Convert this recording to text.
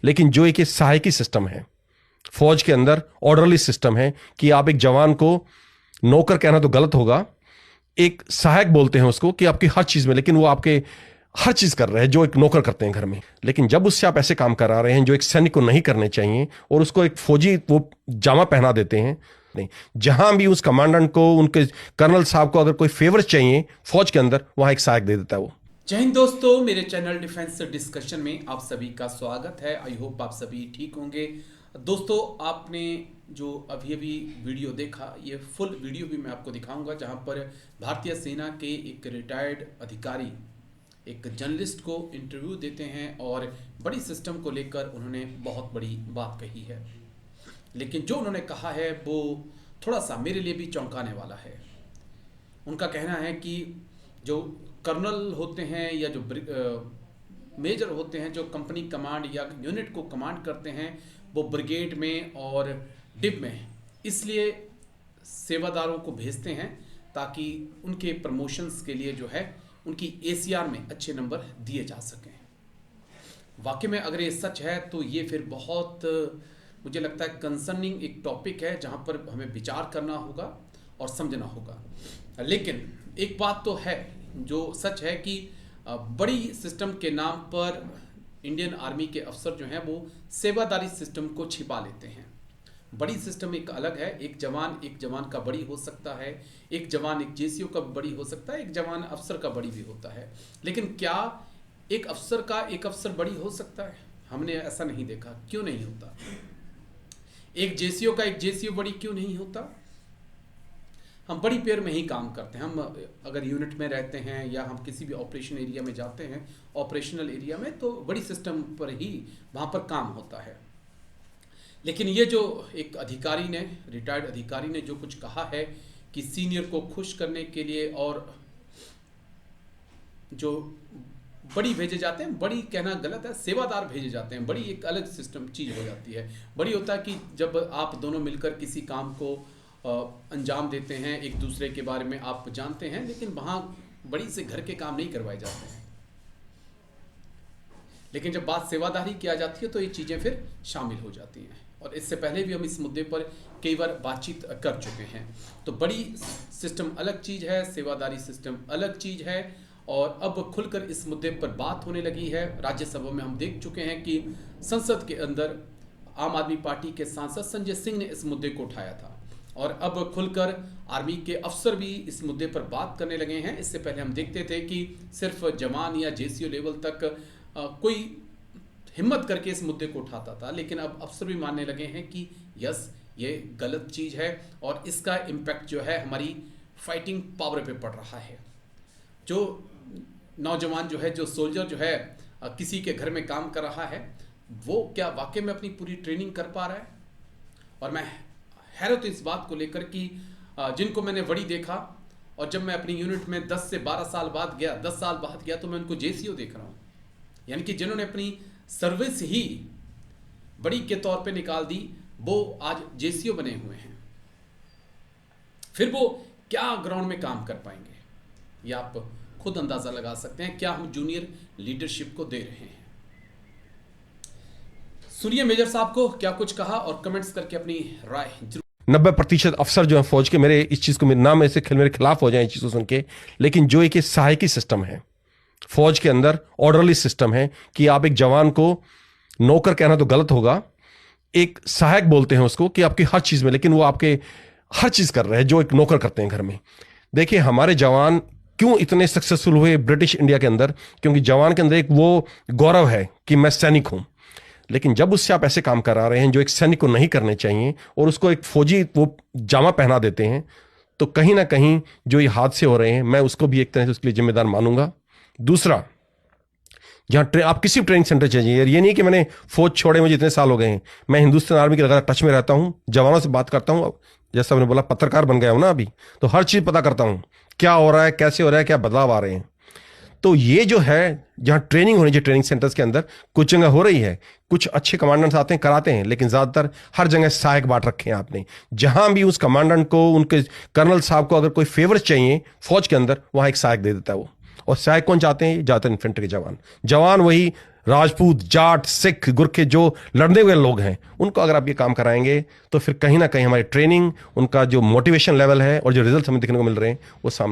लेकिन जो एक सहायकी सिस्टम है फौज के अंदर, ऑर्डरली सिस्टम है कि आप एक जवान को नौकर कहना तो गलत होगा, एक सहायक बोलते हैं उसको, कि आपकी हर चीज में, लेकिन वो आपके हर चीज कर रहे हैं जो एक नौकर करते हैं घर में। लेकिन जब उससे आप ऐसे काम करा रहे हैं जो एक सैनिक को नहीं करने चाहिए और उसको एक फौजी वो जामा पहना देते हैं, नहीं, जहां भी उस कमांडेंट को, उनके कर्नल साहब को अगर कोई फेवर चाहिए फौज के अंदर, वहां एक सहायक दे देता है वो। जय हिंद दोस्तों, मेरे चैनल डिफेंस डिस्कशन में आप सभी का स्वागत है। आई होप आप सभी ठीक होंगे। दोस्तों, आपने जो अभी वीडियो देखा, ये फुल वीडियो भी मैं आपको दिखाऊंगा, जहां पर भारतीय सेना के एक रिटायर्ड अधिकारी एक जर्नलिस्ट को इंटरव्यू देते हैं और बड़ी सिस्टम को लेकर उन्होंने बहुत बड़ी बात कही है। लेकिन जो उन्होंने कहा है वो थोड़ा सा मेरे लिए भी चौंकाने वाला है। उनका कहना है कि जो कर्नल होते हैं या जो मेजर होते हैं, जो कंपनी कमांड या यूनिट को कमांड करते हैं, वो ब्रिगेड में और डिब में इसलिए सेवादारों को भेजते हैं ताकि उनके प्रमोशंस के लिए जो है उनकी एसीआर में अच्छे नंबर दिए जा सकें। वाकई में अगर ये सच है तो ये फिर बहुत, मुझे लगता है, कंसर्निंग एक टॉपिक है जहां पर हमें विचार करना होगा और समझना होगा। लेकिन एक बात तो है जो सच है कि बड़ी सिस्टम के नाम पर इंडियन आर्मी के अफसर जो हैं वो सेवादारी सिस्टम को छिपा लेते हैं। बड़ी सिस्टम एक अलग है, एक जवान का बड़ी हो सकता है, एक जवान एक जेसीओ का बड़ी हो सकता है, एक जवान अफसर का बड़ी भी होता है। लेकिन क्या एक अफसर का एक अफसर बड़ी हो सकता है? हमने ऐसा नहीं देखा। क्यों नहीं होता? एक जेसीओ का एक जेसीओ बड़ी क्यों नहीं होता? हम बड़ी पेयर में ही काम करते हैं। हम अगर यूनिट में रहते हैं या हम किसी भी ऑपरेशन एरिया में जाते हैं, ऑपरेशनल एरिया में, तो बड़ी सिस्टम पर ही वहाँ पर काम होता है। लेकिन ये जो एक अधिकारी ने, रिटायर्ड अधिकारी ने जो कुछ कहा है कि सीनियर को खुश करने के लिए और जो बड़ी भेजे जाते हैं, बड़ी कहना गलत है, सेवादार भेजे जाते हैं, बड़ी एक अलग सिस्टम चीज़ हो जाती है। बड़ी होता है कि जब आप दोनों मिलकर किसी काम को अंजाम देते हैं, एक दूसरे के बारे में आप जानते हैं, लेकिन वहाँ बड़ी से घर के काम नहीं करवाए जाते हैं। लेकिन जब बात सेवादारी की आ जाती है तो ये चीज़ें फिर शामिल हो जाती हैं, और इससे पहले भी हम इस मुद्दे पर कई बार बातचीत कर चुके हैं। तो बड़ी सिस्टम अलग चीज़ है, सेवादारी सिस्टम अलग चीज़ है, और अब खुलकर इस मुद्दे पर बात होने लगी है। राज्यसभा में हम देख चुके हैं कि संसद के अंदर आम आदमी पार्टी के सांसद संजय सिंह ने इस मुद्दे को उठाया था, और अब खुलकर आर्मी के अफसर भी इस मुद्दे पर बात करने लगे हैं। इससे पहले हम देखते थे कि सिर्फ जवान या जेसीओ लेवल तक कोई हिम्मत करके इस मुद्दे को उठाता था, लेकिन अब अफसर भी मानने लगे हैं कि यस, ये गलत चीज़ है और इसका इम्पैक्ट जो है हमारी फाइटिंग पावर पे पड़ रहा है। जो नौजवान जो है, जो सोल्जर जो है किसी के घर में काम कर रहा है, वो क्या वाकई में अपनी पूरी ट्रेनिंग कर पा रहा है? और मैं हैरत इस बात को लेकर कि जिनको मैंने वड़ी देखा, और जब मैं अपनी यूनिट में 10 से 12 साल बाद गया, 10 साल बाद गया, तो मैं उनको जेसीओ देख रहा हूँ। यानी कि जिन्होंने अपनी सर्विस ही बड़ी के तौर पे निकाल दी, वो आज जेसीओ बने हुए हैं। फिर वो क्या ग्राउंड में काम कर पाएंगे, ये आप खुद अंदाजा लगा सकते हैं। क्या हम जूनियर लीडरशिप को दे रहे हैं? सुनिए मेजर साहब को क्या कुछ कहा, और कमेंट्स करके अपनी राय जरूर। 90% अफसर जो है फौज के, मेरे इस चीज को, मेरे नाम ऐसे मेरे खिलाफ हो जाए इस चीज को सुन के, लेकिन जो एक सहायकी सिस्टम है फौज के अंदर, ऑर्डरली सिस्टम है कि आप एक जवान को नौकर कहना तो गलत होगा, एक सहायक बोलते हैं उसको, कि आपकी हर चीज में, लेकिन वो आपके हर चीज कर रहे हैं जो एक नौकर करते हैं घर में। देखिए, हमारे जवान क्यों इतने सक्सेसफुल हुए ब्रिटिश इंडिया के अंदर? क्योंकि जवान के अंदर एक वो गौरव है कि मैं सैनिक हूं। लेकिन जब उससे आप ऐसे काम करा रहे हैं जो एक सैनिक को नहीं करने चाहिए और उसको एक फौजी वो जामा पहना देते हैं, तो कहीं ना कहीं जो ये हादसे हो रहे हैं, मैं उसको भी एक तरह से उसके लिए जिम्मेदार मानूंगा। दूसरा, जहां आप किसी ट्रेनिंग सेंटर चाहिए, ये नहीं कि मैंने फौज छोड़े मुझे इतने साल हो गए हैं, मैं हिंदुस्तान आर्मी के लगातार टच में रहता हूं, जवानों से बात करता हूं, जैसा मैंने बोला पत्रकार बन गया हूं ना अभी, तो हर चीज पता करता हूं क्या हो रहा है, कैसे हो रहा है, क्या बदलाव आ रहे हैं। तो ये जो है, जहां ट्रेनिंग होनी चाहिए ट्रेनिंग सेंटर्स के अंदर, कुछ जगह हो रही है, कुछ अच्छे कमांडेंट्स आते हैं कराते हैं, लेकिन ज्यादातर हर जगह सहायक बांट रखे हैं आपने। जहां भी उस कमांडेंट को, उनके कर्नल साहब को अगर कोई फेवर चाहिए फौज के अंदर, वहां एक सहायक दे देता है वो। और सहायक कौन चाहते हैं? ज्यादातर इन्फेंट्री के जवान वही राजपूत, जाट, सिख, गुरखे जो लड़ने हुए लोग हैं, उनको अगर आप ये काम कराएंगे तो फिर कहीं ना कहीं हमारी ट्रेनिंग, उनका जो मोटिवेशन लेवल है और जो रिजल्ट हमें देखने को मिल रहे हैं वो सामने